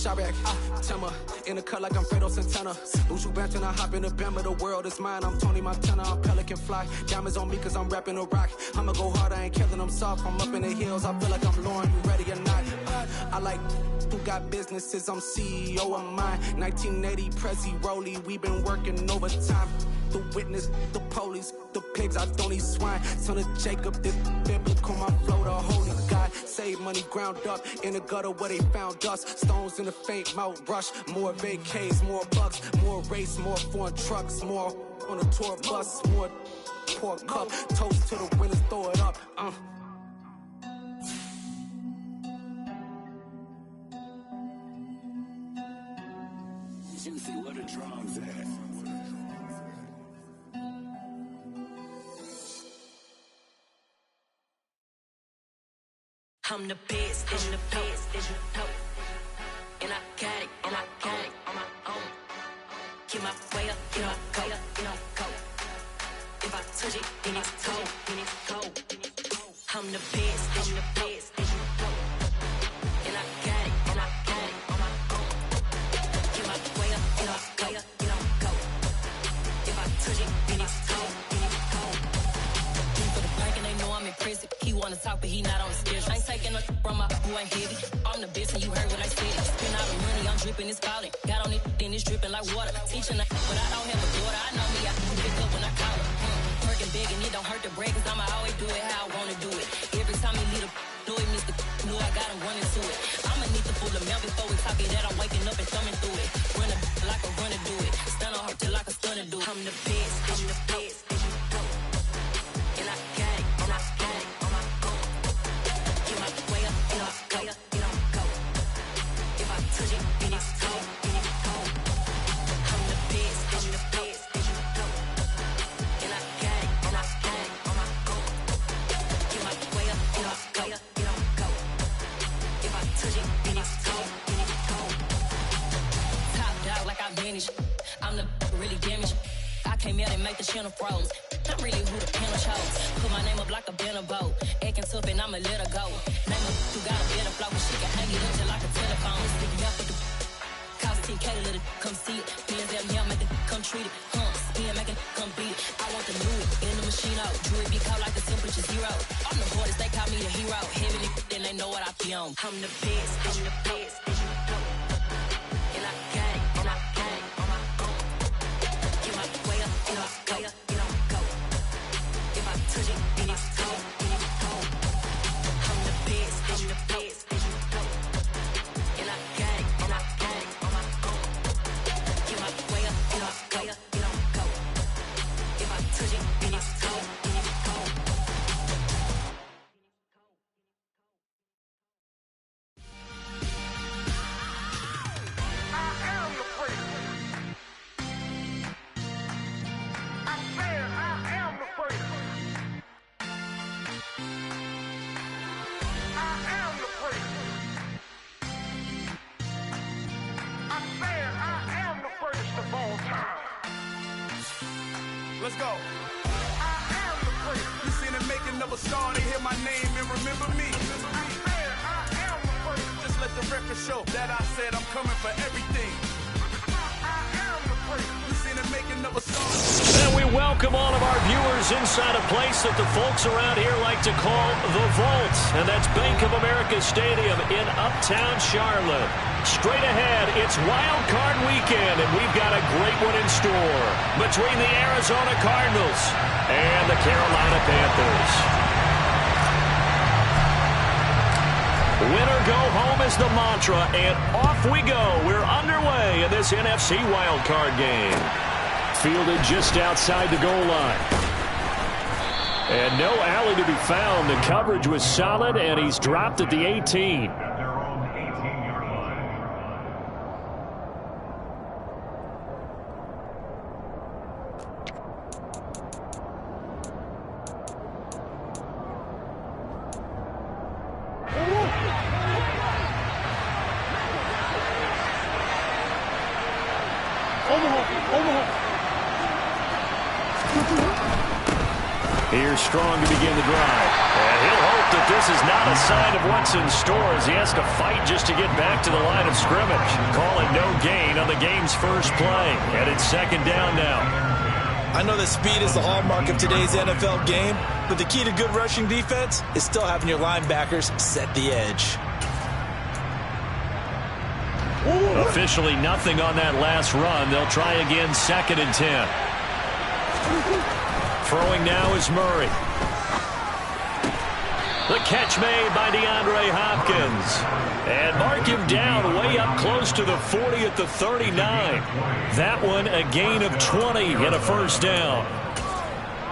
Shabak, Timmer, in the cut like I'm Fredo Santana. Buju Banton, I hop in the Bama, the world is mine. I'm Tony Montana, I'm Pelican Fly. Diamonds on me cause I'm rapping a rock. I'ma go hard, I ain't killing them soft. I'm up in the hills, I feel like I'm Lauren, you ready or not? I like who got businesses, I'm CEO of mine. 1980 Prezi Rolly, we been working overtime. The witness, the police, the pigs, I don't eat swine. Son of Jacob, this biblical, my flow, the holy God. Save money ground up in the gutter where they found us. Stones in the faint mouth rush. More vacays, more bucks, more race, more foreign trucks, more on a tour bus, more pour cup. Toast to the winners, throw it up. Juicy, where the drums at? I'm the best, I'm the best, you know. And I got it, on my own. Get my way up, get my go, go. If I touch it, then it's cold, I'm the best, you know. And I got it, on my own. Get my way up, get my go. If I touch it, then it's cold, For the bank and they know I'm impressive. He wanna talk, but he not on the schedule. I ain't taking a from my who ain't heavy. I'm the best and you heard what I said. Spend all the money, I'm dripping, it's falling. Got on it, then it's dripping like water. Teaching but I don't have a daughter. I know me, I can pick up when I call her. Working big and it don't hurt to break, cause I'ma always do it how I wanna do it. Every time he lead a know it, Mr. Know I got him running to it. I'ma need to pull the mail before we talk it that I'm waking up and thumbing through it. Run a like a runner do it. Stun on her till like a stunner do it. I'm the best, you know. And I got it, on my own. Get my way up, go. If I touch it, then it's cold, I'm the best, you know. And I got it, on my own. Get my way up, go. If I touch it, then it's cold, Top dog like I manage. I'm the really damaged. I came out and make the channel froze. I'm really who the panel chose. Put my name up like a banner boat. Acting tough and I'ma let her go. Name her who got a better flow, but she can hang it up just like a telephone. Speaking out for the cost 10K to let it come see it. Being them here, make it come treat it. Spin, make it come beat it. I want the new in the machine out. Jewelry be cold like the temperature 0. I'm the hardest, they call me the hero. Heavy, then they know what I be on. I'm the best, you know. And I got it, on my own. Get my way up, go. If I touch it, then it's cold, I'm the best, you know. And I got it, on my own. Get my way up, go. If I touch it, then it's cold, Let's go. I am the great. You seen the making of a star, they hear my name and remember me. I am the great. Just let the record show that I said I'm coming for everything. I am the great. You seen the making of a star. And we welcome all of our viewers inside a place that the folks around here like to call the Vault. And that's Bank of America Stadium in Uptown Charlotte. Straight ahead, it's Wild Card Weekend, and we've got a great one in store between the Arizona Cardinals and the Carolina Panthers. Winner go home is the mantra, and off we go. We're underway in this NFC Wild Card game. Fielded just outside the goal line. And no alley to be found. The coverage was solid, and he's dropped at the 18. Here's Strong to begin the drive. And he'll hope that this is not a sign of what's in store as he has to fight just to get back to the line of scrimmage. Call it no gain on the game's first play. And it's second down now. I know that speed is the hallmark of today's NFL game, but the key to good rushing defense is still having your linebackers set the edge. Officially nothing on that last run. They'll try again, 2nd and 10. Throwing now is Murray. The catch made by DeAndre Hopkins. And mark him down way up close to the 40 at the 39. That one a gain of 20 and a first down.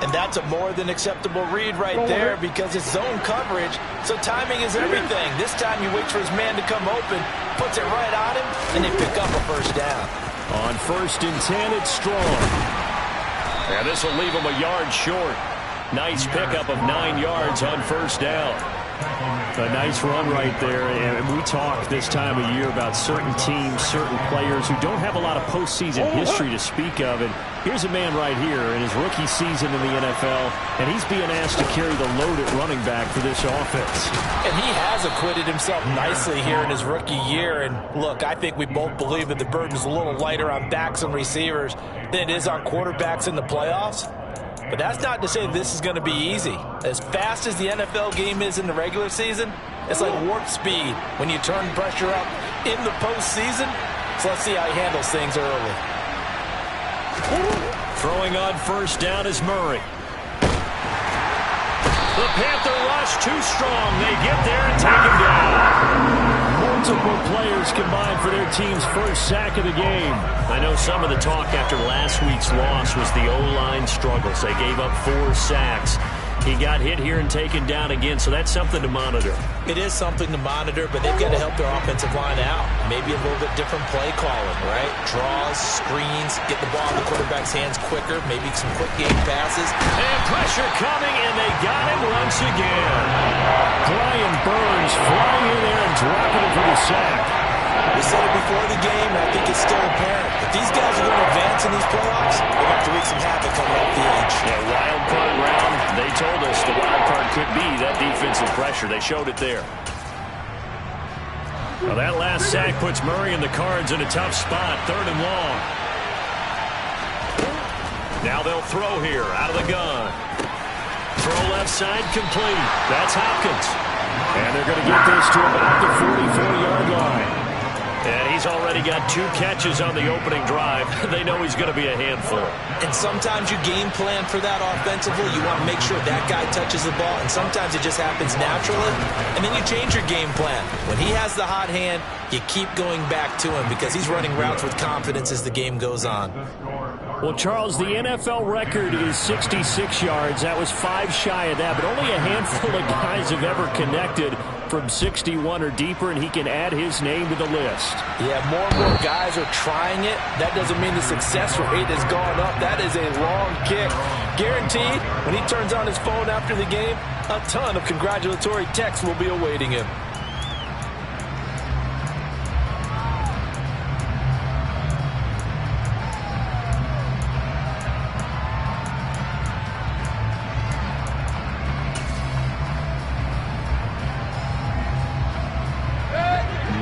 And that's a more than acceptable read right there because it's zone coverage, so timing is everything. This time he waits for his man to come open, puts it right on him, and they pick up a first down. On 1st and 10, it's Strong. And this will leave him a yard short. Nice pickup of 9 yards on first down. A nice run right there. And we talk this time of year about certain teams, certain players who don't have a lot of postseason history to speak of. And here's a man right here in his rookie season in the NFL, and he's being asked to carry the load at running back for this offense. And he has acquitted himself nicely here in his rookie year. And look, I think we both believe that the burden is a little lighter on backs and receivers than it is on quarterbacks in the playoffs. But that's not to say this is going to be easy. As fast as the NFL game is in the regular season, it's like warp speed when you turn pressure up in the postseason. So let's see how he handles things early. Throwing on first down is Murray. The Panther rush too strong. They get there and take him down. Multiple players combined for their team's first sack of the game. I know some of the talk after last week's loss was the O-line struggles. They gave up 4 sacks. He got hit here and taken down again, so that's something to monitor. It is something to monitor, but they've got to help their offensive line out. Maybe a little bit different play calling, right? Draws, screens, get the ball in the quarterback's hands quicker, maybe some quick game passes. And pressure coming, and they got him once again. Brian Burns flying in there and dropping him for the sack. We said it before the game, and I think it's still apparent. If these guys are going to advance in these playoffs, they're going to have to wreak some havoc coming off the edge. Yeah, wild card round. They told us the wild card could be that defensive pressure. They showed it there. Well, that last sack puts Murray and the Cards in a tough spot, 3rd and long. Now they'll throw here out of the gun. Throw left side complete. That's Hopkins. And they're going to get this to about the 44-yard line. And he's already got 2 catches on the opening drive. They know he's going to be a handful. And sometimes you game plan for that offensively. You want to make sure that guy touches the ball. And sometimes it just happens naturally. And then you change your game plan. When he has the hot hand, you keep going back to him because he's running routes with confidence as the game goes on. Well, Charles, the NFL record is 66 yards. That was 5 shy of that, but only a handful of guys have ever connected from 61 or deeper, and he can add his name to the list. Yeah, more and more guys are trying it. That doesn't mean the success rate has gone up. That is a long kick. Guaranteed, when he turns on his phone after the game, a ton of congratulatory texts will be awaiting him.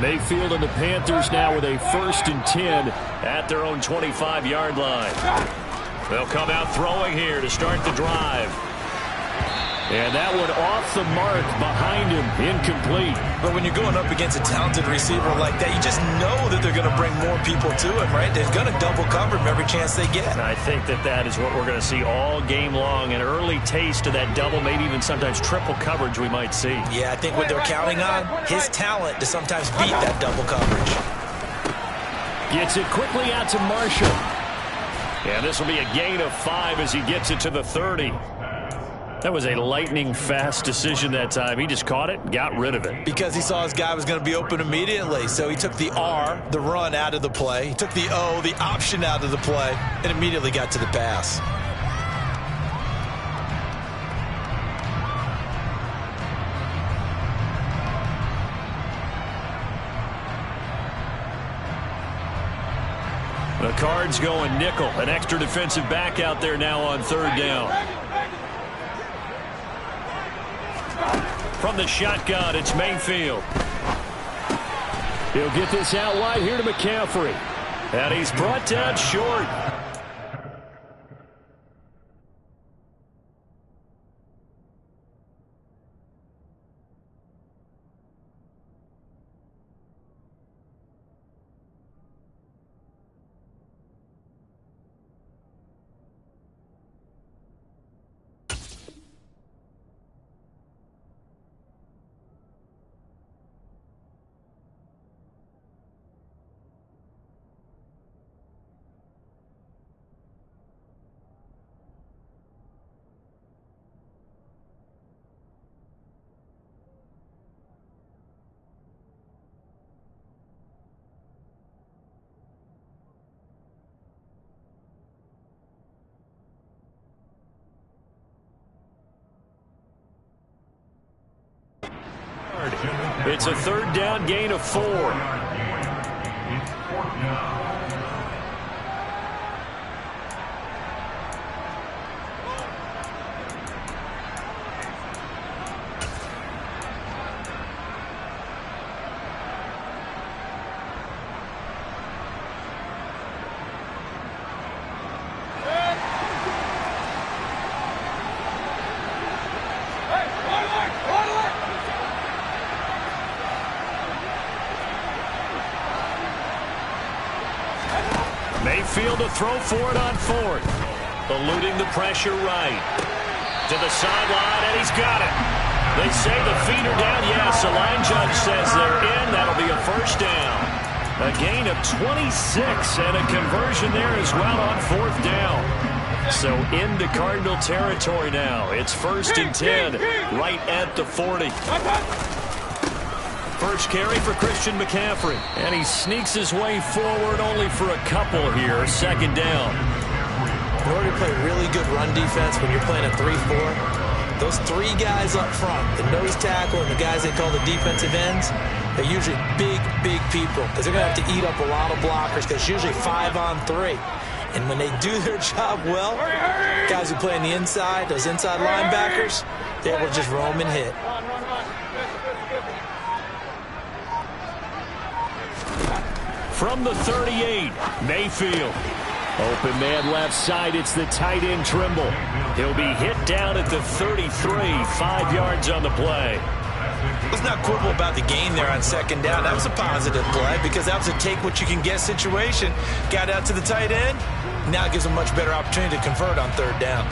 Mayfield and the Panthers now with a 1st and 10 at their own 25-yard line. They'll come out throwing here to start the drive. And that one off the mark behind him, incomplete. But when you're going up against a talented receiver like that, you just know that they're going to bring more people to him, right? They're going to double cover him every chance they get. And I think that is what we're going to see all game long. An early taste of that double, maybe even sometimes triple coverage we might see. Yeah, I think what they're counting on, his talent to sometimes beat that double coverage. Gets it quickly out to Marshall. And this will be a gain of 5 as he gets it to the 30. That was a lightning-fast decision that time. He just caught it and got rid of it. Because he saw his guy was going to be open immediately. So he took the R, the run, out of the play. He took the O, the option, out of the play, and immediately got to the pass. The Cards going nickel. An extra defensive back out there now on 3rd down. From the shotgun, it's Mayfield. He'll get this out wide here to McCaffrey. And he's brought down short. It's a third down gain of 4. Mayfield to throw for it on 4th. Eluding the pressure right. To the sideline, and he's got it. They say the feet are down. Yes, the line judge says they're in. That'll be a first down. A gain of 26 and a conversion there as well on 4th down. So into Cardinal territory now. It's 1st and 10 right at the 40. First carry for Christian McCaffrey. And he sneaks his way forward only for a couple here. 2nd down. In order to play really good run defense when you're playing a 3-4, those 3 guys up front, the nose tackle and the guys they call the defensive ends, they're usually big, big people because they're going to have to eat up a lot of blockers because it's usually 5 on 3. And when they do their job well, guys who play on the inside, those inside linebackers, they're able to just roam and hit. From the 38, Mayfield. Open man left side, it's the tight end Trimble. He'll be hit down at the 33, 5 yards on the play. Let's not quibble about the gain there on 2nd down. That was a positive play because that was a take-what-you-can-get situation. Got out to the tight end. Now it gives them a much better opportunity to convert on 3rd down.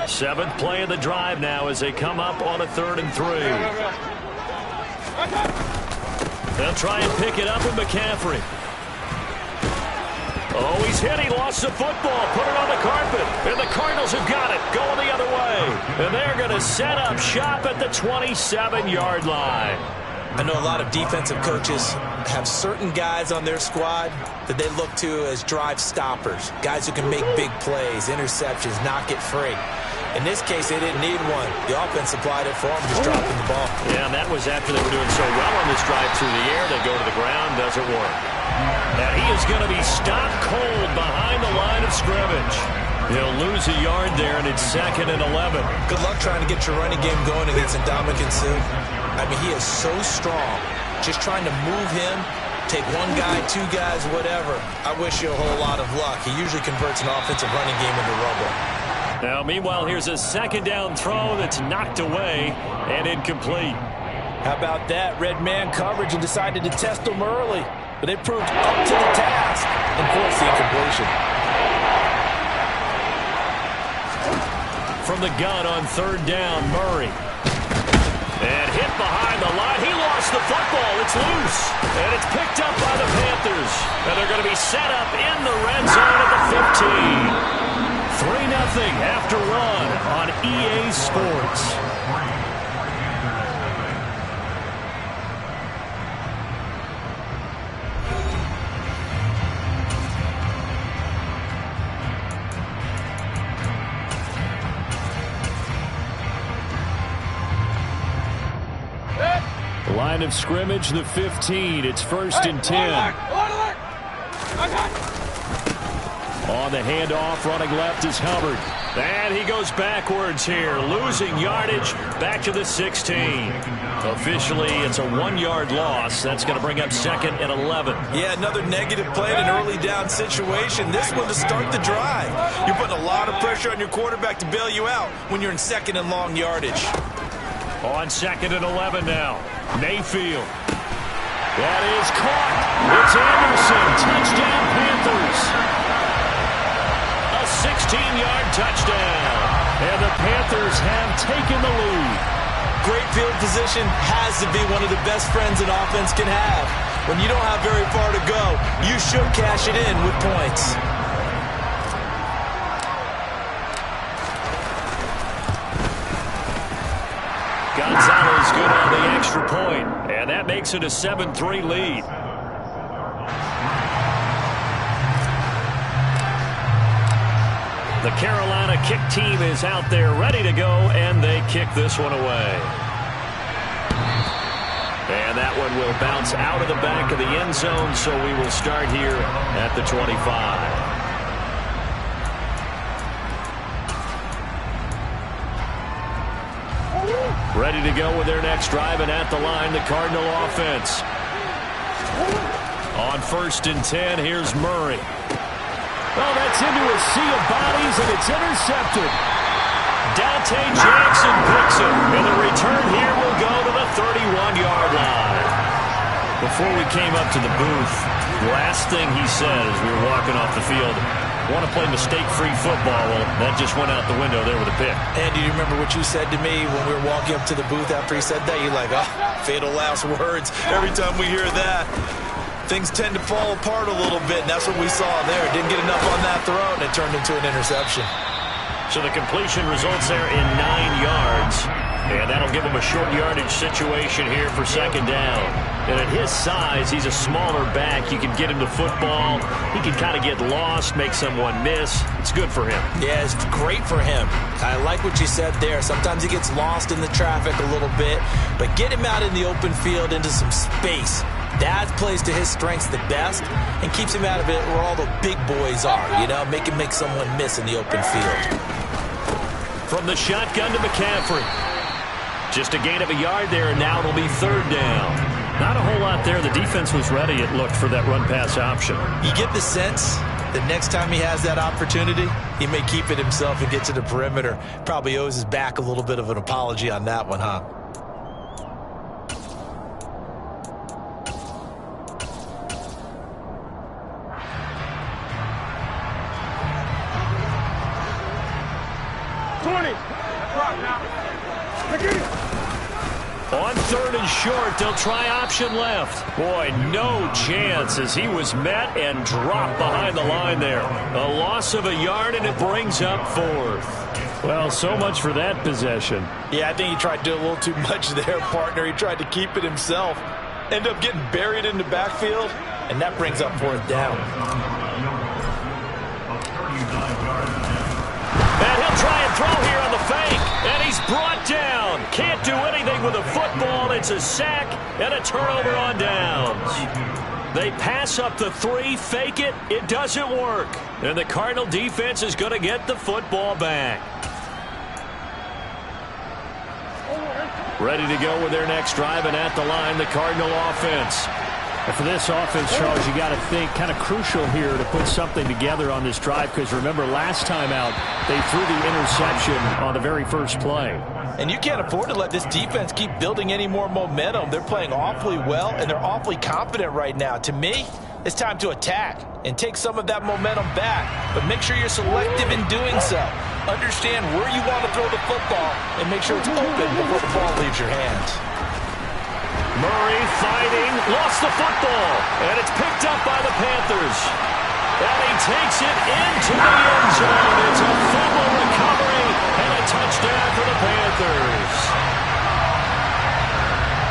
7th play of the drive now as they come up on a 3rd and 3. They'll try and pick it up with McCaffrey. Oh, he's hit. He lost the football. Put it on the carpet. And the Cardinals have got it. Going the other way. And they're going to set up shop at the 27-yard line. I know a lot of defensive coaches have certain guys on their squad that they look to as drive stoppers. Guys who can make big plays, interceptions, knock it free. In this case, they didn't need one. The offense supplied it for them, just dropping the ball. Yeah, and that was after they were doing so well on this drive through the air. They go to the ground, doesn't work. And he is going to be stopped cold behind the line of scrimmage. He'll lose a yard there, and it's 2nd and 11. Good luck trying to get your running game going against Ndamukong Suh. I mean, he is so strong. Just trying to move him, take 1 guy, 2 guys, whatever. I wish you a whole lot of luck. He usually converts an offensive running game into rubble. Now, meanwhile, here's a 2nd down throw that's knocked away and incomplete. How about that? Red man coverage and decided to test them early. But they proved up to the task and forced the incompletion. From the gun on 3rd down, Murray. And hit behind the line. He lost the football. It's loose. And it's picked up by the Panthers. And they're going to be set up in the red zone at the 15. 3-0 after 1 on EA Sports. Line of scrimmage, the 15. It's 1st and 10. On the handoff, running left is Hubbard. And he goes backwards here, losing yardage back to the 16. Officially, it's a 1-yard loss. That's going to bring up 2nd and 11. Yeah, another negative play in an early down situation. This one to start the drive. You're putting a lot of pressure on your quarterback to bail you out when you're in 2nd and long yardage. On 2nd and 11 now. Mayfield. That is caught. It's Anderson. Touchdown, Panthers. A 16-yard touchdown. And the Panthers have taken the lead. Great field position has to be one of the best friends an offense can have. When you don't have very far to go, you should cash it in with points. Gonzalez good on the extra point, and that makes it a 7-3 lead. The Carolina kick team is out there ready to go, and they kick this one away. And that one will bounce out of the back of the end zone, so we will start here at the 25. Ready to go with their next drive, and at the line, the Cardinal offense. On 1st and 10, here's Murray. Well, that's into a sea of bodies, and it's intercepted. Dante Jackson picks it, and the return here will go to the 31-yard line. Before we came up to the booth, the last thing he said as we were walking off the field, want to play mistake-free football. Well, that just went out the window there with a pick. And do you remember what you said to me when we were walking up to the booth after he said that? You're like, oh, fatal last words. Every time we hear that, things tend to fall apart a little bit, and that's what we saw there. Didn't get enough on that throw, and it turned into an interception. So the completion results there in 9 yards, and that'll give him a short yardage situation here for 2nd down. And at his size, he's a smaller back. You can get him the football. He can kind of get lost, make someone miss. It's good for him. Yeah, it's great for him. I like what you said there. Sometimes he gets lost in the traffic a little bit, but get him out in the open field into some space. That plays to his strengths the best and keeps him out of it where all the big boys are, you know, make someone miss in the open field. From the shotgun to McCaffrey. Just a gain of a yard there, and now it'll be 3rd down. Not a whole lot there. The defense was ready, it looked, for that run-pass option. You get the sense that next time he has that opportunity, he may keep it himself and get to the perimeter. Probably owes his back a little bit of an apology on that one, huh? On 3rd and short, they'll try option left. Boy, no chance as he was met and dropped behind the line there. A loss of a yard, and it brings up 4th. Well, so much for that possession. Yeah, I think he tried to do a little too much there, partner. He tried to keep it himself. Ended up getting buried in the backfield, and that brings up 4th down. And he'll try and throw here on the fake. And he's brought down. Can't do anything with a football. It's a sack and a turnover on downs. They pass up the 3, fake it. It doesn't work. And the Cardinal defense is going to get the football back. Ready to go with their next drive, and at the line, the Cardinal offense. And for this offense, Charles, you got to think kind of crucial here to put something together on this drive, because remember last time out they threw the interception on the very first play. And you can't afford to let this defense keep building any more momentum. They're playing awfully well, and they're awfully confident right now. To me, it's time to attack and take some of that momentum back, but make sure you're selective in doing so. Understand where you want to throw the football and make sure it's open before the ball leaves your hands. Murray fighting, lost the football, and it's picked up by the Panthers. And he takes it into the end zone. It's a fumble recovery and a touchdown for the Panthers.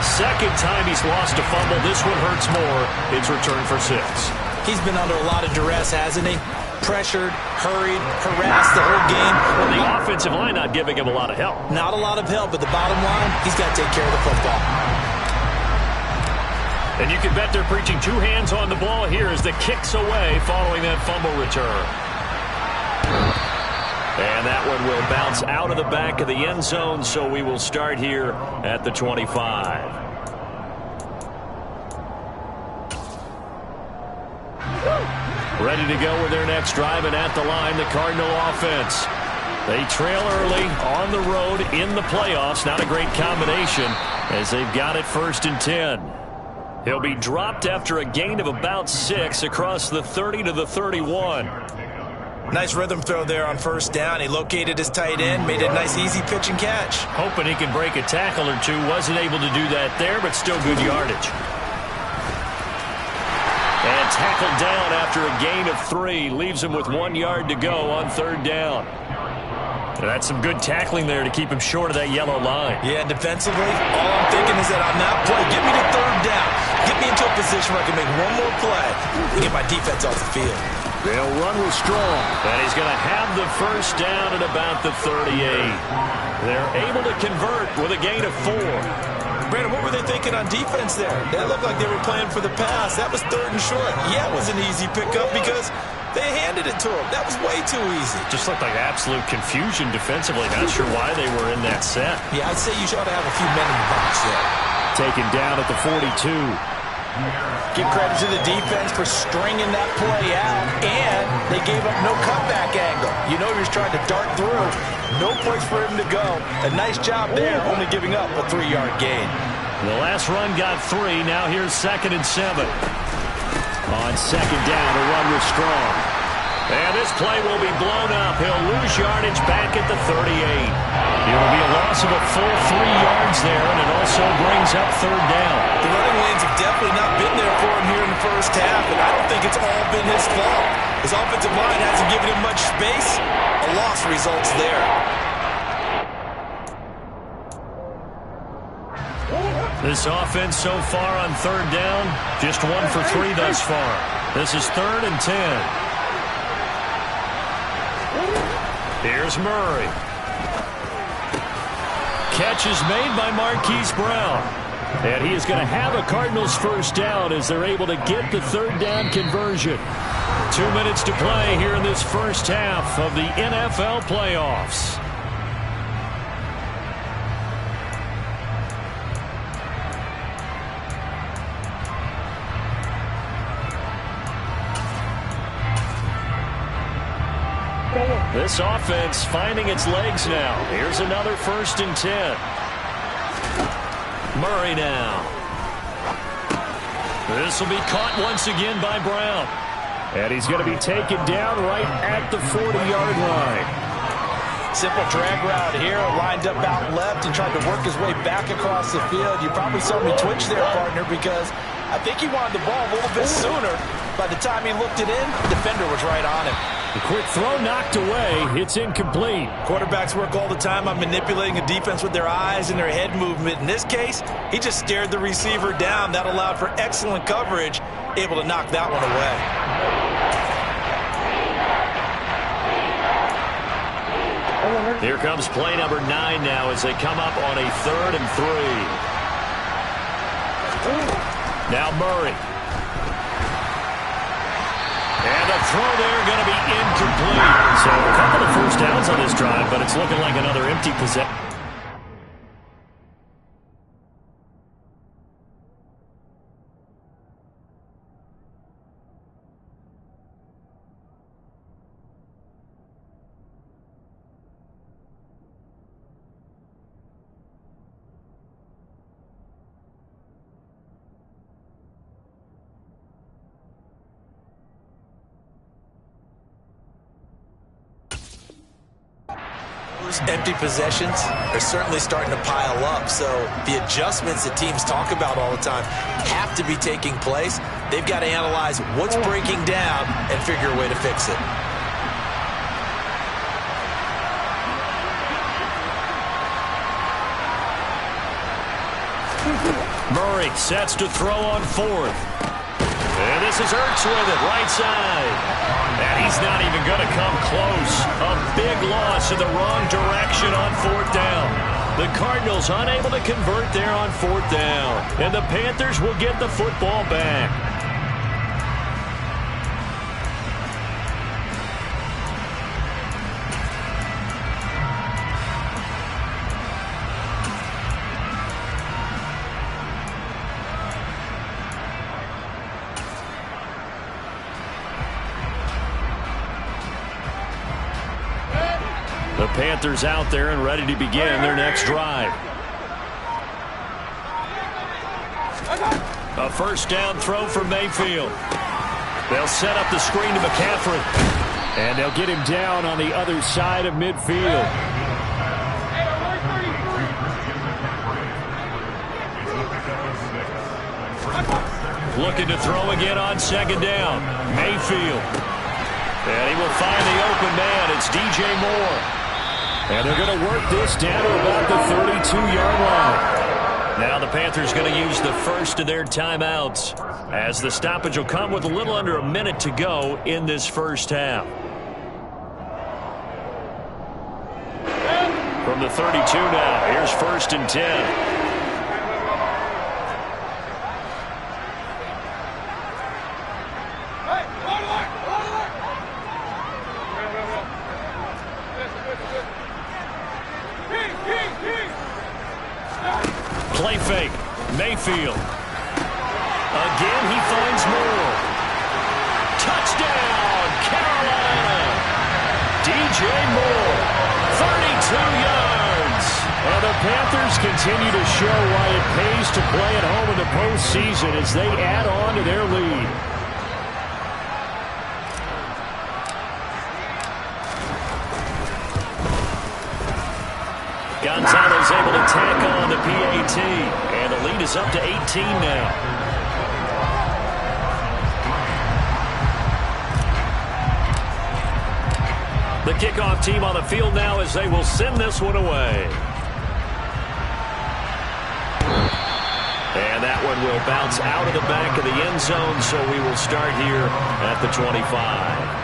Second time he's lost a fumble. This one hurts more. It's returned for 6. He's been under a lot of duress, hasn't he? Pressured, hurried, harassed the whole game. Well, the offensive line not giving him a lot of help. Not a lot of help, but the bottom line, he's got to take care of the football. And you can bet they're preaching 2 hands on the ball here as the kick's away following that fumble return. And that one will bounce out of the back of the end zone, so we will start here at the 25. Ready to go with their next drive, and at the line, the Cardinal offense. They trail early on the road in the playoffs. Not a great combination as they've got it 1st and 10. He'll be dropped after a gain of about 6 across the 30 to the 31. Nice rhythm throw there on 1st down. He located his tight end, made a nice easy pitch and catch. Hoping he can break a tackle or two. Wasn't able to do that there, but still good yardage. And tackled down after a gain of 3. Leaves him with 1 yard to go on 3rd down. And that's some good tackling there to keep him short of that yellow line. Yeah, defensively, all I'm thinking is that on that play, get me to 3rd down. Get me into a position where I can make one more play and get my defense off the field. They'll run with Strong. And he's going to have the 1st down at about the 38. They're able to convert with a gain of 4. Brandon, what were they thinking on defense there? They looked like they were playing for the pass. That was 3rd and short. Yeah, it was an easy pickup because they handed it to him. That was way too easy. Just looked like absolute confusion defensively. Not sure why they were in that set. Yeah, I'd say you should have a few men in the box there. Taken down at the 42. Give credit to the defense for stringing that play out, and they gave up no comeback angle. You know he was trying to dart through. No place for him to go. A nice job there, only giving up a 3-yard gain. The last run got 3. Now here's 2nd and 7. On 2nd down, a run with Strong. And this play will be blown up. He'll lose yardage back at the 38. It'll be a loss of a full 3 yards there, and it also brings up 3rd down. The running lanes have definitely not been there for him here in the 1st half, and I don't think it's all been his fault. His offensive line hasn't given him much space. A loss results there. This offense so far on 3rd down, just 1 for 3 thus far. This is 3rd and 10. Here's Murray. Catch is made by Marquise Brown. And he is going to have a Cardinals 1st down as they're able to get the 3rd down conversion. 2 minutes to play here in this 1st half of the NFL playoffs. This offense finding its legs now. Here's another 1st and 10. Murray now. This will be caught once again by Brown. And he's going to be taken down right at the 40-yard line. Simple drag route here, lined up out left and tried to work his way back across the field. You probably saw me twitch there, partner, because I think he wanted the ball a little bit sooner. By the time he looked it in, the defender was right on him. The quick throw knocked away. It's incomplete. Quarterbacks work all the time on manipulating a defense with their eyes and their head movement. In this case, he just stared the receiver down. That allowed for excellent coverage, able to knock that one away. Here comes play number 9 now as they come up on a 3rd and 3. Now Murray. And the throw there going to be incomplete. So a couple of 1st downs on this drive, but it's looking like another empty possession. Empty possessions are certainly starting to pile up, so the adjustments that teams talk about all the time have to be taking place. They've got to analyze what's breaking down and figure a way to fix it. Murray sets to throw on 4th. And this is Ertz with it, right side. And he's not even going to come close. A big loss in the wrong direction on 4th down. The Cardinals unable to convert there on 4th down. And the Panthers will get the football back. Panthers out there and ready to begin their next drive. A first down throw for Mayfield. They'll set up the screen to McCaffrey. And they'll get him down on the other side of midfield. Looking to throw again on second down. Mayfield. And he will find the open man. It's DJ Moore. And they're going to work this down to about the 32-yard line. Now the Panthers going to use the first of their timeouts, as the stoppage will come with a little under a minute to go in this first half. From the 32 now, here's 1st and 10. Play fake. Mayfield. Again, he finds Moore. Touchdown, Carolina. DJ Moore, 32 yards. And the Panthers continue to show why it pays to play at home in the postseason as they add on to their lead. Gonzalez able to tack on the PAT, and the lead is up to 18 now. The kickoff team on the field now as they will send this one away. And that one will bounce out of the back of the end zone, so we will start here at the 25.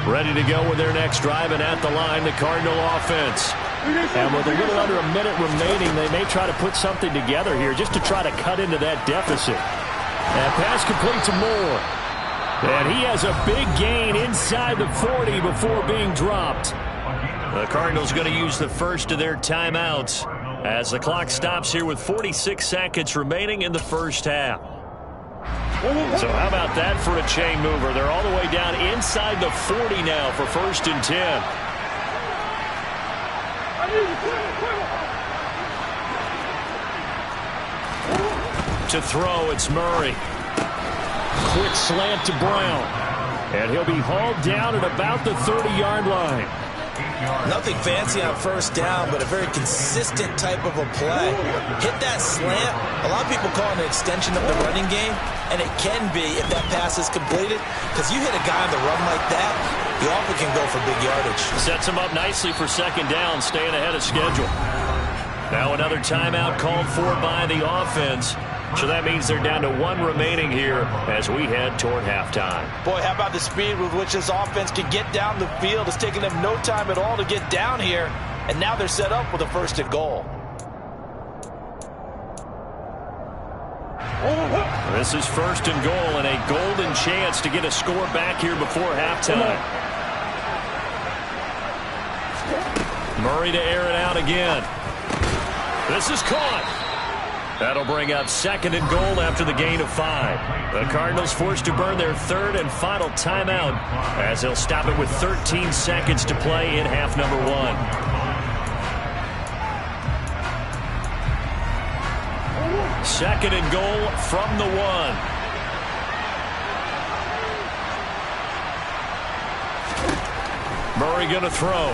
Ready to go with their next drive, and at the line, the Cardinal offense. And with a little under a minute remaining, they may try to put something together here just to try to cut into that deficit. And pass complete to Moore. And he has a big gain inside the 40 before being dropped. The Cardinals going to use the first of their timeouts as the clock stops here with 46 seconds remaining in the first half. So how about that for a chain mover? They're all the way down inside the 40 now for 1st and 10. To throw, it's Murray. Quick slant to Brown. And he'll be hauled down at about the 30-yard line. Nothing fancy on first down, but a very consistent type of a play. Hit that slant. A lot of people call it an extension of the running game, and it can be if that pass is completed, because you hit a guy on the run like that, he often can go for big yardage. Sets him up nicely for second down, staying ahead of schedule. Now another timeout called for by the offense. So that means they're down to one remaining here as we head toward halftime. Boy, how about the speed with which this offense can get down the field? It's taking them no time at all to get down here. And now they're set up with a 1st and goal. This is 1st and goal and a golden chance to get a score back here before halftime. Murray to air it out again. This is caught. That'll bring up 2nd and goal after the gain of 5. The Cardinals forced to burn their 3rd and final timeout as they'll stop it with 13 seconds to play in half number 1. Second and goal from the 1. Murray going to throw.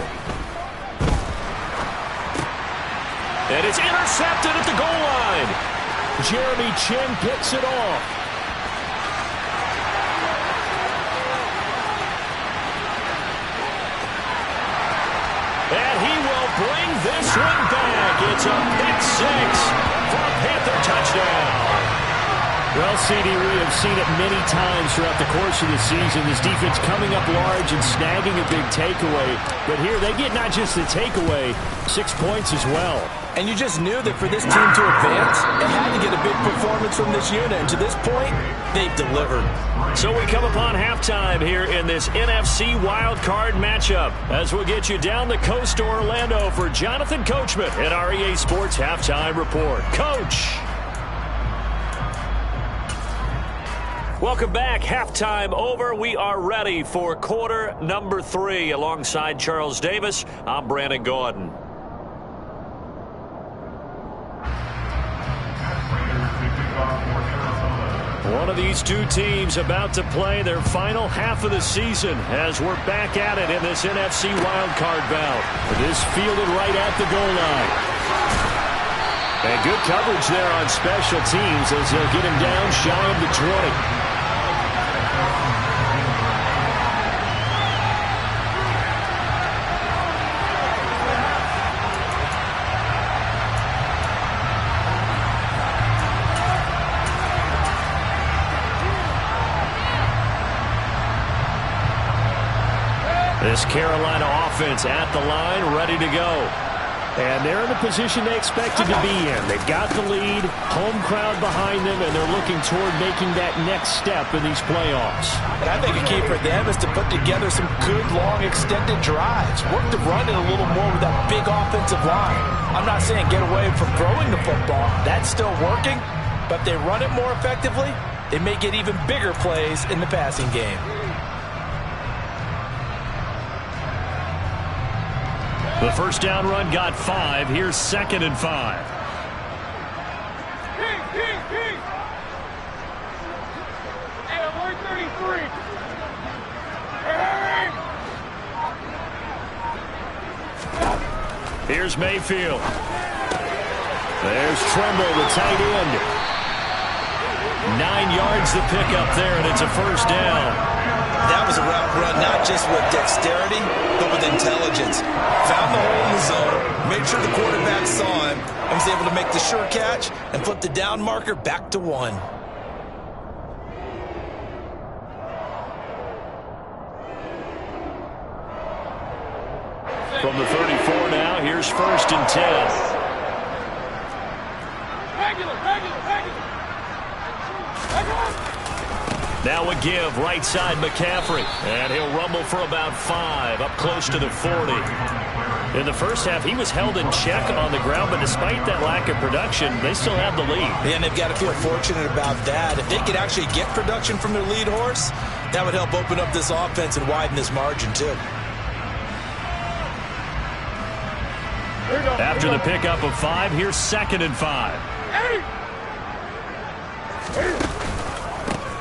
And it's intercepted at the goal line. Jeremy Chin picks it off. And he will bring this one back. It's a pick 6 for a Panther touchdown. Well, CD, we have seen it many times throughout the course of the season. This defense coming up large and snagging a big takeaway. But here they get not just the takeaway, 6 points as well. And you just knew that for this team to advance, it had to get a big performance from this unit. And to this point, they've delivered. So we come upon halftime here in this NFC wildcard matchup as we'll get you down the coast to Orlando for Jonathan Coachman at our EA Sports Halftime Report. Coach. Welcome back. Halftime over. We are ready for quarter number 3. Alongside Charles Davis, I'm Brandon Gaudin. One of these two teams about to play their final half of the season as we're back at it in this NFC wildcard bout. This fielded right at the goal line. And good coverage there on special teams as they'll get him down shy of the 20. This Carolina offense at the line, ready to go. And they're in the position they expected to be in. They've got the lead, home crowd behind them, and they're looking toward making that next step in these playoffs. And I think a key for them is to put together some good, long, extended drives. Work the run it a little more with that big offensive line. I'm not saying get away from throwing the football. That's still working. But if they run it more effectively, they may get even bigger plays in the passing game. The first down run got 5. Here's 2nd and 5. Here's Mayfield. There's Tremble, the tight end. 9 yards to pick up there, and it's a first down. That was a route run, not just with dexterity, but with intelligence. Found the hole in the zone, made sure the quarterback saw him, and was able to make the sure catch and flip the down marker back to 1. From the 34 now, here's 1st and 10. Now a give, right side McCaffrey. And he'll rumble for about 5, up close to the 40. In the first half, he was held in check on the ground, but despite that lack of production, they still have the lead. And they've got to feel fortunate about that. If they could actually get production from their lead horse, that would help open up this offense and widen this margin, too. After the pickup of 5, here's 2nd and 5.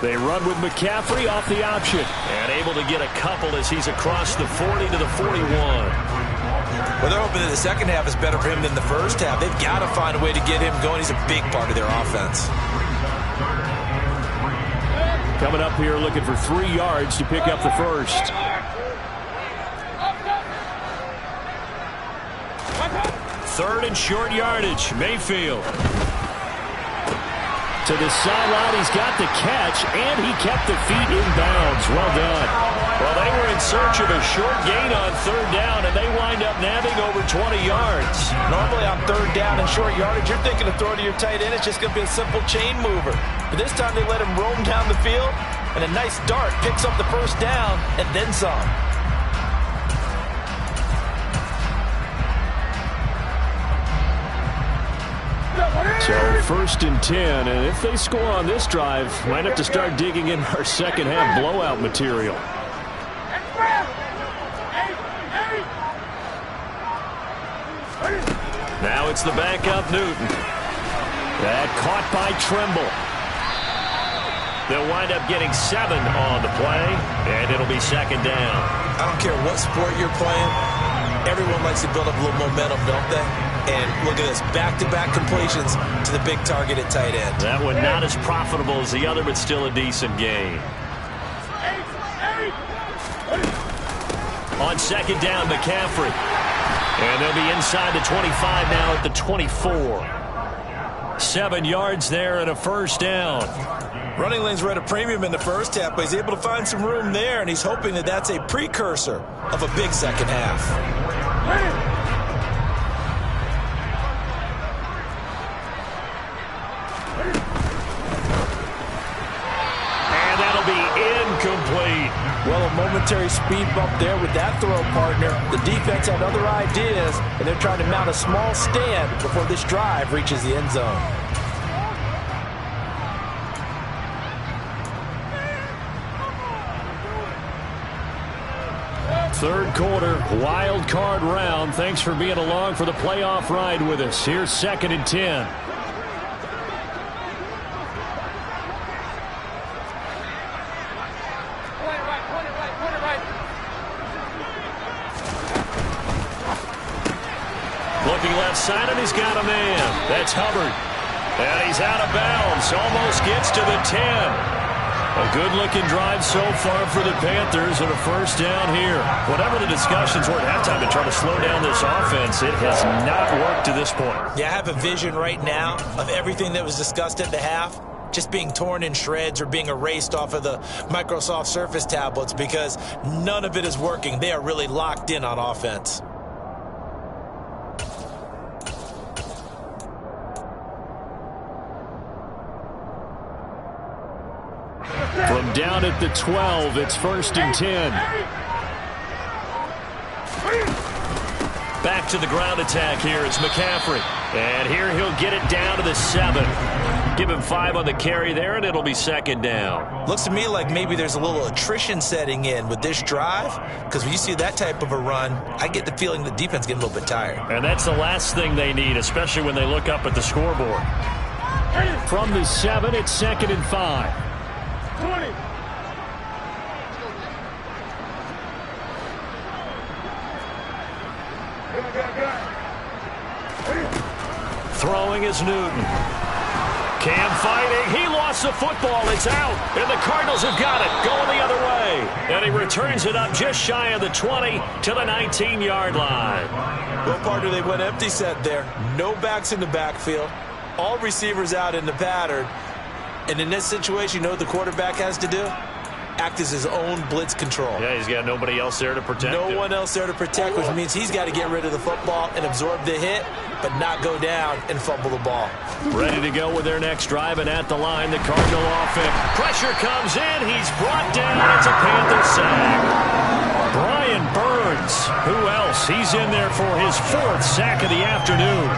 They run with McCaffrey off the option. And able to get a couple as he's across the 40 to the 41. Well, they're hoping that the second half is better for him than the first half. They've got to find a way to get him going. He's a big part of their offense. Coming up here looking for 3 yards to pick up the first. 3rd and short yardage. Mayfield. To the sideline, he's got the catch, and he kept the feet in bounds. Well done. Well, they were in search of a short gain on 3rd down, and they wind up nabbing over 20 yards. Normally on 3rd down and short yardage, you're thinking of throwing to your tight end. It's just going to be a simple chain mover. But this time they let him roam down the field, and a nice dart picks up the first down and then some. So 1st and 10, and if they score on this drive, might have to start digging in our second half blowout material. Now it's the backup Newton. That caught by Tremble. They'll wind up getting 7 on the play, and it'll be 2nd down. I don't care what sport you're playing. Everyone likes to build up a little momentum, don't they? And look at this, back-to-back completions to the big target at tight end. That one not as profitable as the other, but still a decent gain. On 2nd down, McCaffrey. And they'll be inside the 25 now at the 24. 7 yards there and a first down. Running lanes were at a premium in the first half, but he's able to find some room there, and he's hoping that that's a precursor of a big second half. Incomplete. Well, a momentary speed bump there with that throw partner. The defense had other ideas, and they're trying to mount a small stand before this drive reaches the end zone. Third quarter, wild card round. Thanks for being along for the playoff ride with us. Here's 2nd and 10. Looking left side, and he's got a man. That's Hubbard. And he's out of bounds. Almost gets to the 10. A good-looking drive so far for the Panthers and a first down here. Whatever the discussions were at halftime to try to slow down this offense, it has not worked to this point. Yeah, I have a vision right now of everything that was discussed at the half just being torn in shreds or being erased off of the Microsoft Surface tablets because none of it is working. They are really locked in on offense. From down at the 12, it's 1st and 10. Back to the ground attack here is McCaffrey. And here he'll get it down to the 7. Give him 5 on the carry there, and it'll be 2nd down. Looks to me like maybe there's a little attrition setting in with this drive, because when you see that type of a run, I get the feeling the defense getting a little bit tired. And that's the last thing they need, especially when they look up at the scoreboard. From the 7, it's 2nd and 5. 20. Throwing is Newton. Cam fighting. He lost the football. It's out. And the Cardinals have got it. Going the other way. And he returns it up just shy of the 20 to the 19-yard line. Well, partner, they went empty set there. No backs in the backfield. All receivers out in the pattern. And in this situation, you know what the quarterback has to do? Act as his own blitz control. Yeah, he's got nobody else there to protect him. No one else there to protect, which means he's got to get rid of the football and absorb the hit, but not go down and fumble the ball. Ready to go with their next drive, and at the line, the Cardinal offense. Pressure comes in. He's brought down. It's a Panther sack. Brian Burns. Who else? He's in there for his 4th sack of the afternoon.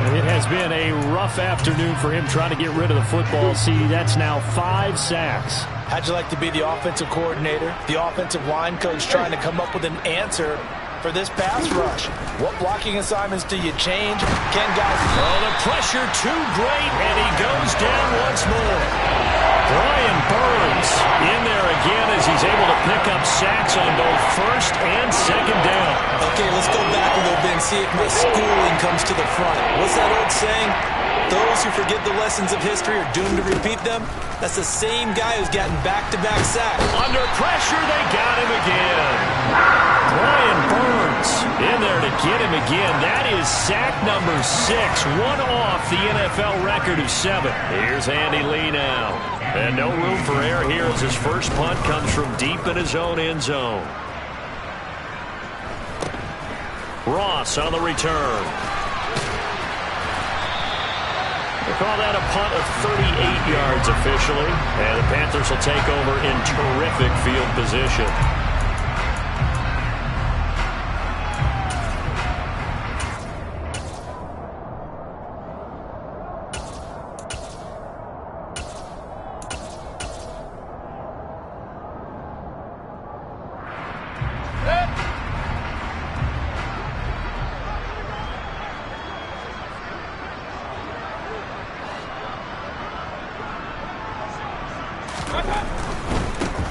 It has been a rough afternoon for him trying to get rid of the football. See, that's now 5 sacks. How'd you like to be the offensive coordinator, the offensive line coach trying to come up with an answer for this pass rush? What blocking assignments do you change? Can guys... Oh, the pressure too great, and he goes down once more. Brian Burns in there again as he's able to pick up sacks on both 1st and 2nd down. Okay, let's go back a little bit and see if my schooling comes to the front. What's that old saying? Those who forget the lessons of history are doomed to repeat them. That's the same guy who's gotten back-to-back sacks. Under pressure, they got him again. Brian Burns in there to get him again. That is sack number 6, one off the NFL record of 7. Here's Andy Lee now. And no room for error here as his first punt comes from deep in his own end zone. Ross on the return. They call that a punt of 38 yards officially. And the Panthers will take over in terrific field position.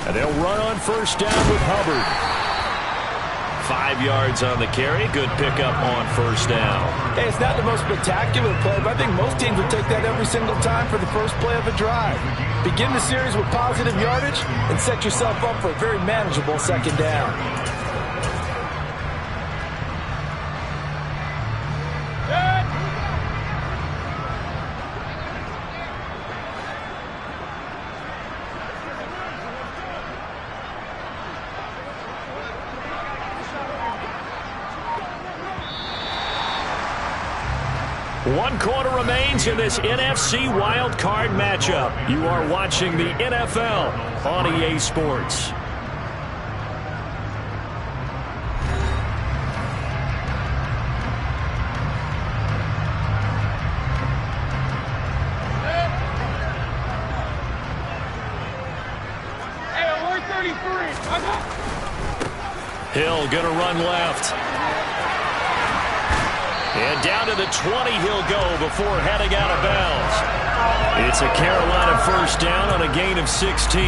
And they'll run on first down with Hubbard. 5 yards on the carry. Good pickup on first down. Hey, it's not the most spectacular play, but I think most teams would take that every single time for the first play of a drive. Begin the series with positive yardage and set yourself up for a very manageable 2nd down. One quarter remains in this NFC Wild Card matchup. You are watching the NFL on EA Sports. Hill going to run left. And down to the 20 he'll go before heading out of bounds. It's a Carolina first down on a gain of 16.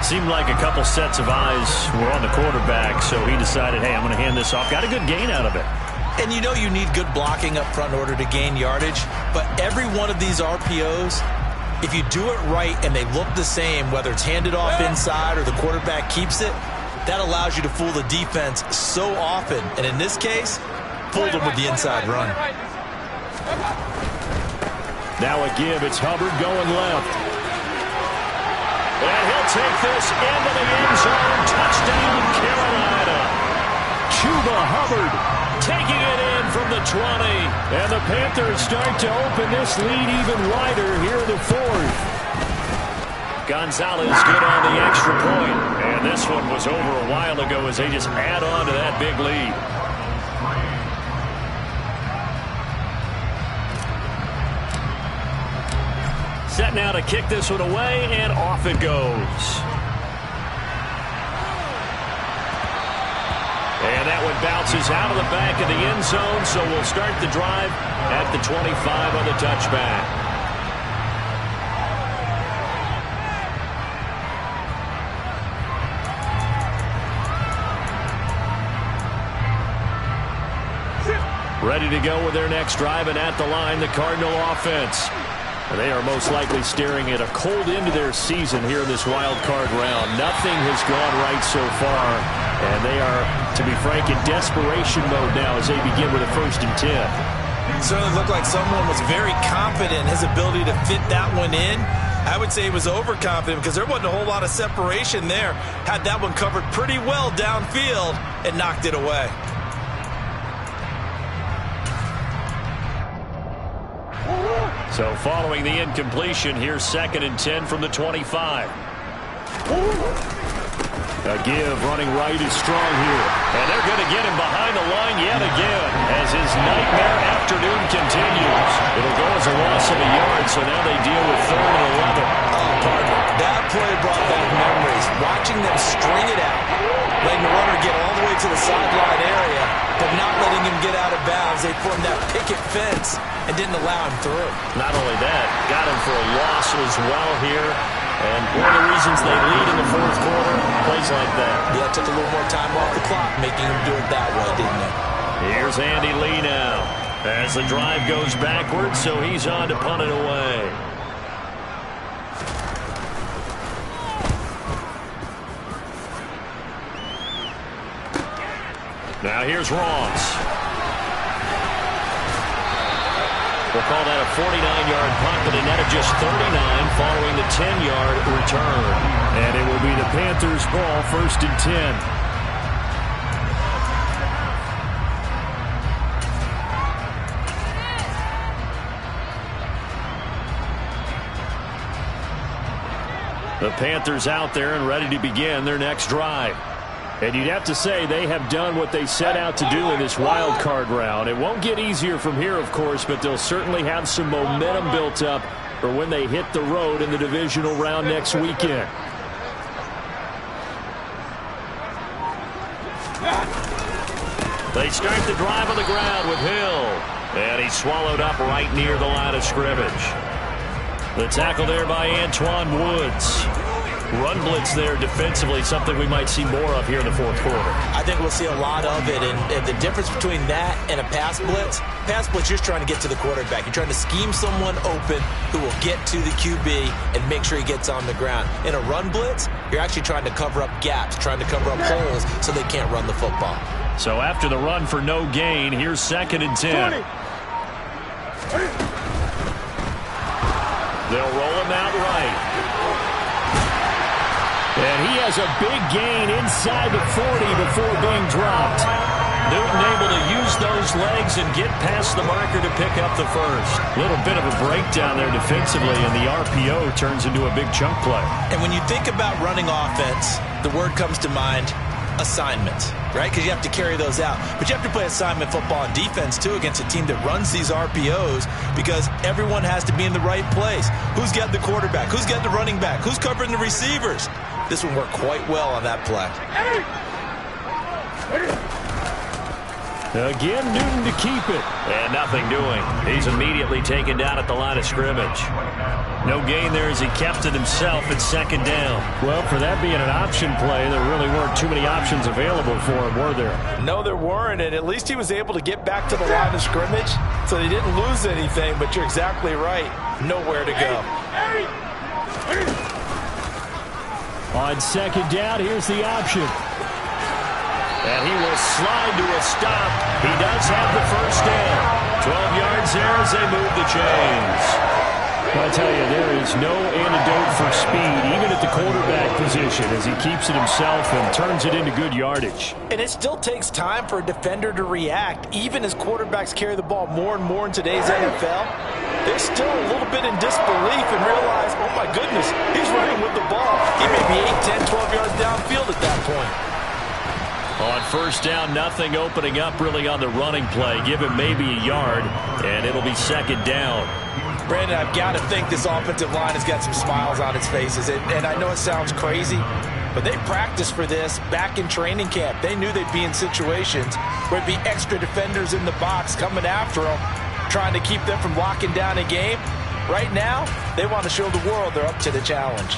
Seemed like a couple sets of eyes were on the quarterback, so he decided, hey, I'm going to hand this off. Got a good gain out of it. And you know you need good blocking up front in order to gain yardage, but every one of these RPOs, if you do it right and they look the same, whether it's handed off inside or the quarterback keeps it, that allows you to fool the defense so often. And in this case, fooled them with the inside run. Now a give. It's Hubbard going left. And he'll take this into the end zone. Touchdown, Carolina. Chuba Hubbard taking it in from the 20. And the Panthers start to open this lead even wider here in the fourth. Gonzalez good on the extra point. And this one was over a while ago as they just add on to that big lead. Set now to kick this one away, and off it goes. And that one bounces out of the back of the end zone, so we'll start the drive at the 25 on the touchback. Ready to go with their next drive, and at the line, the Cardinal offense. They are most likely staring at a cold end to their season here in this wild card round. Nothing has gone right so far, and they are, to be frank, in desperation mode now as they begin with a 1st and 10. It certainly looked like someone was very confident in his ability to fit that one in. I would say he was overconfident because there wasn't a whole lot of separation there. Had that one covered pretty well downfield and knocked it away. So following the incompletion, here's 2nd and 10 from the 25. A give running right is strong here. And they're going to get him behind the line yet again as his nightmare afternoon continues. It'll go as a loss of a yard, so now they deal with 3rd and 11. Oh, pardon. That play brought back memories. Watching them string it out, letting the runner get all the way to the sideline area, but not letting him get out of bounds. They formed that picket fence and didn't allow him through. Not only that, got him for a loss as well here. And one of the reasons they lead in the 4th quarter, plays like that. Yeah, it took a little more time off the clock, making him do it that way, didn't it? Here's Andy Lee now. As the drive goes backwards, so he's on to punt it away. Now here's Ross. We'll call that a 49-yard punt, but a net of just 39 following the 10-yard return. And it will be the Panthers' ball, 1st and 10. The Panthers out there and ready to begin their next drive. And you'd have to say they have done what they set out to do in this wild card round. It won't get easier from here, of course, but they'll certainly have some momentum built up for when they hit the road in the divisional round next weekend. They start the drive on the ground with Hill. And he's swallowed up right near the line of scrimmage. The tackle there by Antoine Woods. Run blitz there defensively, something we might see more of here in the 4th quarter. I think we'll see a lot of it, and the difference between that and a pass blitz, you're just trying to get to the quarterback. You're trying to scheme someone open who will get to the QB and make sure he gets on the ground. In a run blitz, you're actually trying to cover up gaps, trying to cover up holes so they can't run the football. So after the run for no gain, here's 2nd and 10. They'll roll him out right. And he has a big gain inside the 40 before being dropped. Newton able to use those legs and get past the marker to pick up the first. Little bit of a breakdown there defensively, and the RPO turns into a big chunk play. And when you think about running offense, the word comes to mind, assignments, right? Because you have to carry those out. But you have to play assignment football on defense, too, against a team that runs these RPOs because everyone has to be in the right place. Who's got the quarterback? Who's got the running back? Who's covering the receivers? This one worked quite well on that play. Again, Newton to keep it. And nothing doing. He's immediately taken down at the line of scrimmage. No gain there as he kept it himself at second down. Well, for that being an option play, there really weren't too many options available for him, were there? No, there weren't, and at least he was able to get back to the line of scrimmage, so he didn't lose anything, but you're exactly right. Nowhere to go. On second down, here's the option. And he will slide to a stop. He does have the first down. 12 yards there as they move the chains. I tell you, there is no antidote for speed, even at the quarterback position, as he keeps it himself and turns it into good yardage. And it still takes time for a defender to react, even as quarterbacks carry the ball more and more in today's NFL. They're still a little bit in disbelief and realize, oh my goodness, he's running with the ball. He may be 8, 10, 12 yards downfield at that point. On first down, nothing opening up really on the running play. Give him maybe a yard, and it'll be second down. Brandon, I've got to think this offensive line has got some smiles on its faces. And I know it sounds crazy, but they practiced for this back in training camp. They knew they'd be in situations where there'd be extra defenders in the box coming after them, trying to keep them from locking down a game. Right now, they want to show the world they're up to the challenge.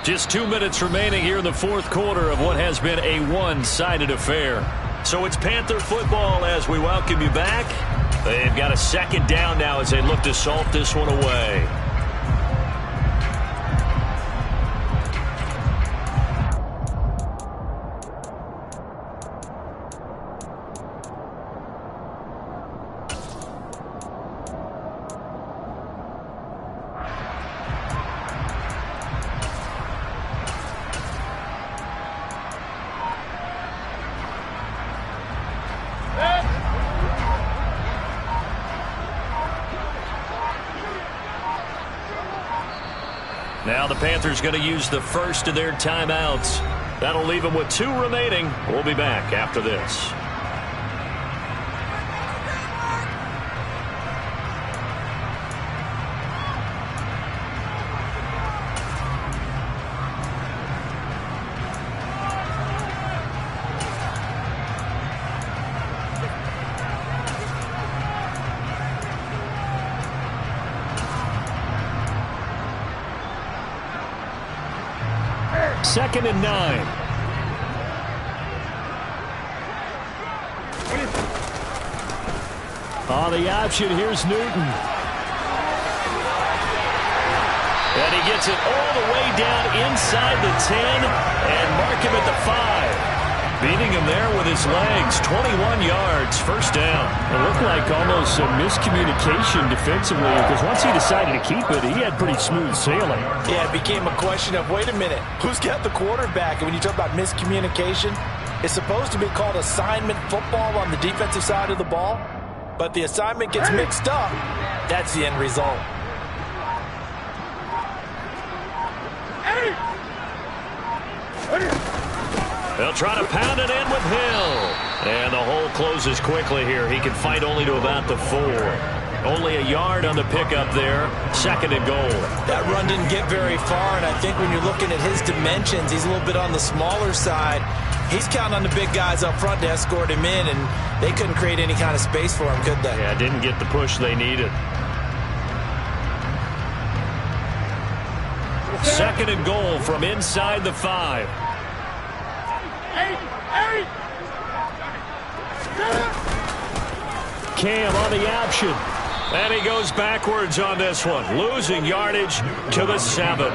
Just 2 minutes remaining here in the fourth quarter of what has been a one-sided affair. So it's Panther football as we welcome you back. They've got a second down now as they look to salt this one away. Now the Panthers going to use the first of their timeouts. That'll leave them with 2 remaining. We'll be back after this. Second and 9. On the option, here's Newton. And he gets it all the way down inside the 10 and mark him at the 5. Beating him there with his legs. 21 yards, first down. It looked like almost some miscommunication defensively because once he decided to keep it, he had pretty smooth sailing. Yeah, it became a question of, wait a minute, who's got the quarterback? And when you talk about miscommunication, it's supposed to be called assignment football on the defensive side of the ball. But the assignment gets mixed up. That's the end result. They'll try to pound it in with Hill. And the hole closes quickly here. He can fight only to about the 4. Only a yard on the pickup there. Second and goal. That run didn't get very far, and I think when you're looking at his dimensions, he's a little bit on the smaller side. He's counting on the big guys up front to escort him in, and they couldn't create any kind of space for him, could they? Yeah, didn't get the push they needed. Second and goal from inside the 5. Cam on the option. And he goes backwards on this one, losing yardage to the 7.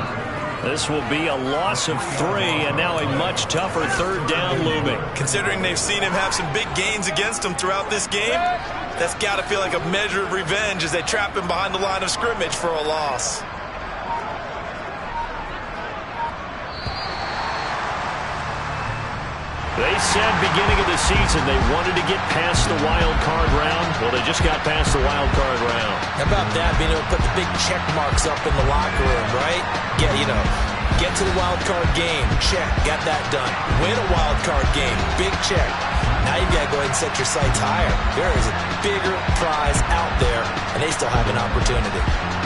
This will be a loss of 3, and now a much tougher third down looming. Considering they've seen him have some big gains against them throughout this game, that's got to feel like a measure of revenge as they trap him behind the line of scrimmage for a loss. They said beginning of the season they wanted to get past the wild card round. Well, they just got past the wild card round. How about that, being able to put the big check marks up in the locker room, right? Get to the wild card game, check, got that done. Win a wild card game, big check. Now you've got to go ahead and set your sights higher. There is a bigger prize out there, and they still have an opportunity.